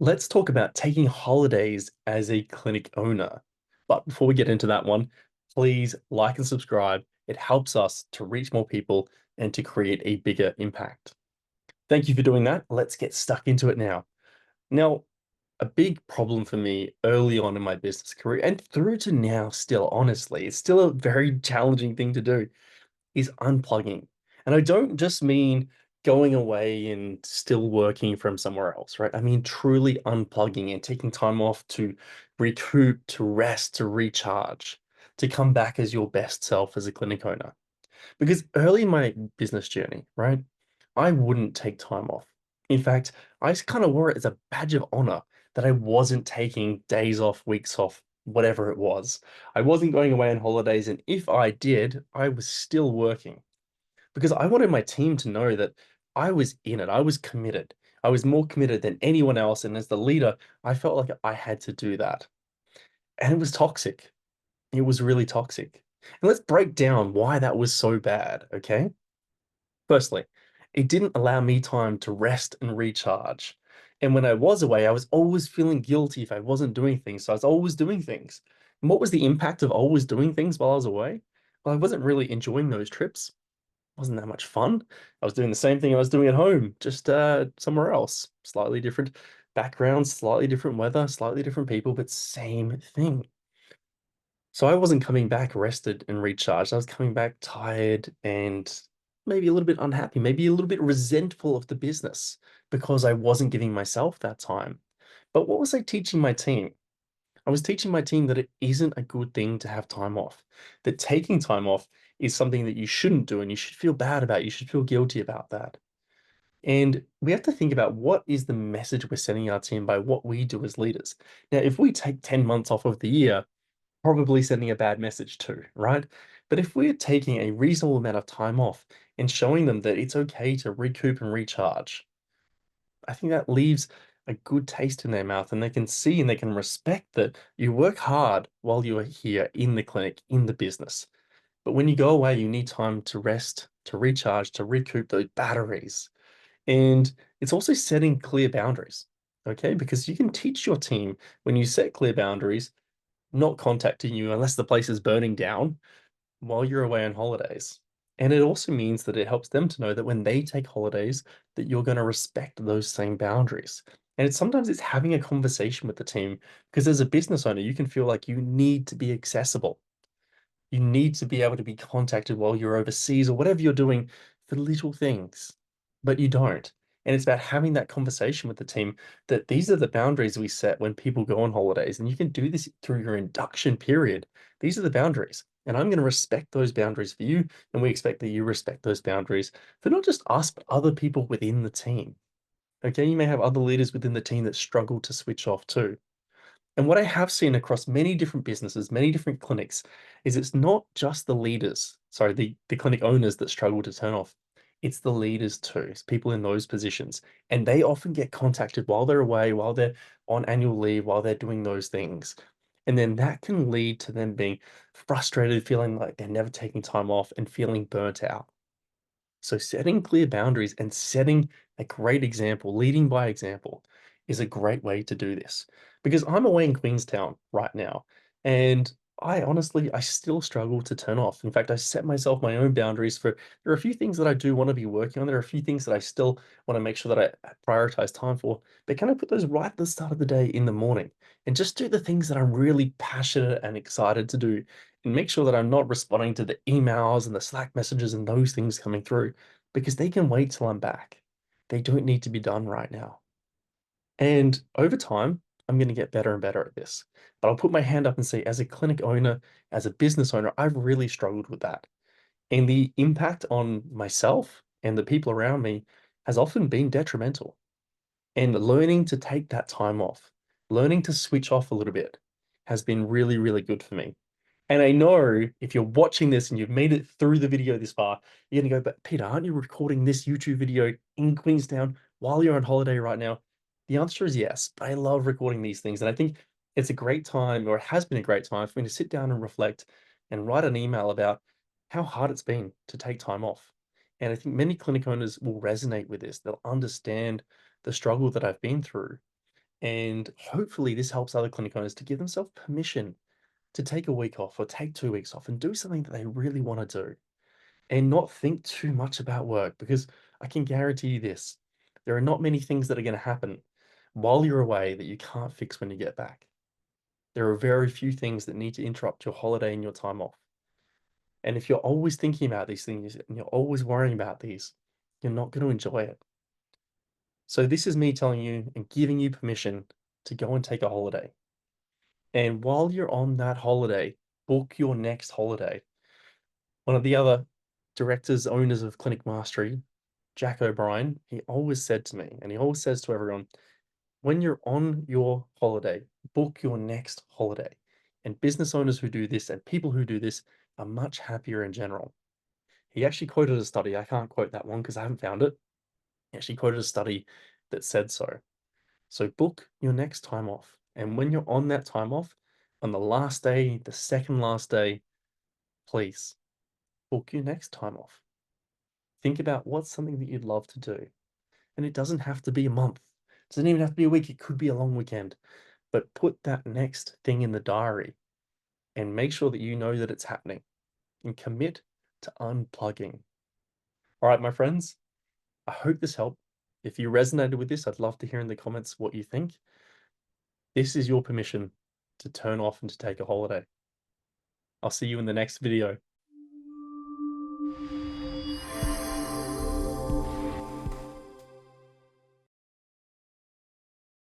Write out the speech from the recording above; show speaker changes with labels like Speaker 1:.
Speaker 1: Let's talk about taking holidays as a clinic owner. But before we get into that one, please like and subscribe. It helps us to reach more people and to create a bigger impact. Thank you for doing that. Let's get stuck into it now. Now, a big problem for me early on in my business career and through to now, still, honestly, it's still a very challenging thing to do is unplugging. And I don't just mean going away and still working from somewhere else, right? I mean truly unplugging and taking time off to recoup, to rest, to recharge, to come back as your best self as a clinic owner. Because early in my business journey, right, I wouldn't take time off. In fact, I just kind of wore it as a badge of honor that I wasn't taking days off, weeks off, whatever it was. I wasn't going away on holidays, and if I did, I was still working because I wanted my team to know that I was in it. I was committed. I was more committed than anyone else. And as the leader, I felt like I had to do that. And it was toxic. It was really toxic. And let's break down why that was so bad, okay? Firstly, it didn't allow me time to rest and recharge. And when I was away, I was always feeling guilty if I wasn't doing things. So I was always doing things. And what was the impact of always doing things while I was away? Well, I wasn't really enjoying those trips. Wasn't that much fun. I was doing the same thing I was doing at home, just somewhere else. Slightly different background, slightly different weather, slightly different people, but same thing. So I wasn't coming back rested and recharged. I was coming back tired and maybe a little bit unhappy, maybe a little bit resentful of the business because I wasn't giving myself that time. But what was I teaching my team? I was teaching my team that it isn't a good thing to have time off, that taking time off is something that you shouldn't do and you should feel bad about. You should feel guilty about that. And we have to think about what is the message we're sending our team by what we do as leaders. Now, if we take 10 months off of the year, probably sending a bad message too, right? But if we're taking a reasonable amount of time off and showing them that it's okay to recoup and recharge, I think that leaves a good taste in their mouth and they can see and they can respect that you work hard while you are here in the clinic, in the business. But when you go away, you need time to rest, to recharge, to recoup those batteries. And it's also setting clear boundaries, okay? Because you can teach your team when you set clear boundaries, not contacting you unless the place is burning down while you're away on holidays. And it also means that it helps them to know that when they take holidays, that you're going to respect those same boundaries. And it's having a conversation with the team because as a business owner, you can feel like you need to be accessible. You need to be able to be contacted while you're overseas or whatever you're doing for little things, but you don't. And it's about having that conversation with the team that these are the boundaries we set when people go on holidays. And you can do this through your induction period. These are the boundaries. And I'm going to respect those boundaries for you. And we expect that you respect those boundaries for not just us, but other people within the team. Okay. You may have other leaders within the team that struggle to switch off too. And what I have seen across many different businesses, many different clinics, is it's not just the leaders, sorry, the clinic owners that struggle to turn off. It's the leaders too. It's people in those positions. And they often get contacted while they're away, while they're on annual leave, while they're doing those things. And then that can lead to them being frustrated, feeling like they're never taking time off and feeling burnt out. So setting clear boundaries and setting a great example, leading by example, is a great way to do this. Because I'm away in Queenstown right now, and I still struggle to turn off. In fact, I set myself my own boundaries for there are a few things that I do want to be working on. There are a few things that I still want to make sure that I prioritize time for. But can I put those right at the start of the day in the morning and just do the things that I'm really passionate and excited to do and make sure that I'm not responding to the emails and the Slack messages and those things coming through because they can wait till I'm back. They don't need to be done right now. And over time, I'm going to get better and better at this. But I'll put my hand up and say, as a clinic owner, as a business owner, I've really struggled with that. And the impact on myself and the people around me has often been detrimental. And learning to take that time off, learning to switch off a little bit has been really, really good for me. And I know if you're watching this and you've made it through the video this far, you're going to go, but Peter, aren't you recording this YouTube video in Queenstown while you're on holiday right now? The answer is yes, but I love recording these things. And I think it's a great time, or it has been a great time for me to sit down and reflect and write an email about how hard it's been to take time off. And I think many clinic owners will resonate with this. They'll understand the struggle that I've been through. And hopefully this helps other clinic owners to give themselves permission to take a week off or take 2 weeks off and do something that they really want to do and not think too much about work, because I can guarantee you this, there are not many things that are going to happen while you're away that you can't fix when you get back. There are very few things that need to interrupt your holiday and your time off. And if you're always thinking about these things and you're always worrying about these, you're not going to enjoy it. So this is me telling you and giving you permission to go and take a holiday. And while you're on that holiday, book your next holiday. One of the other directors, owners of Clinic Mastery, Jack O'Brien, he always said to me, and he always says to everyone, when you're on your holiday, book your next holiday. And business owners who do this and people who do this are much happier in general. He actually quoted a study. I can't quote that one because I haven't found it. He actually quoted a study that said so. So book your next time off. And when you're on that time off, on the last day, the second last day, please book your next time off. Think about what's something that you'd love to do. And it doesn't have to be a month. It doesn't even have to be a week. It could be a long weekend. But put that next thing in the diary and make sure that you know that it's happening and commit to unplugging. All right, my friends, I hope this helped. If you resonated with this, I'd love to hear in the comments what you think. This is your permission to turn off and to take a holiday. I'll see you in the next video.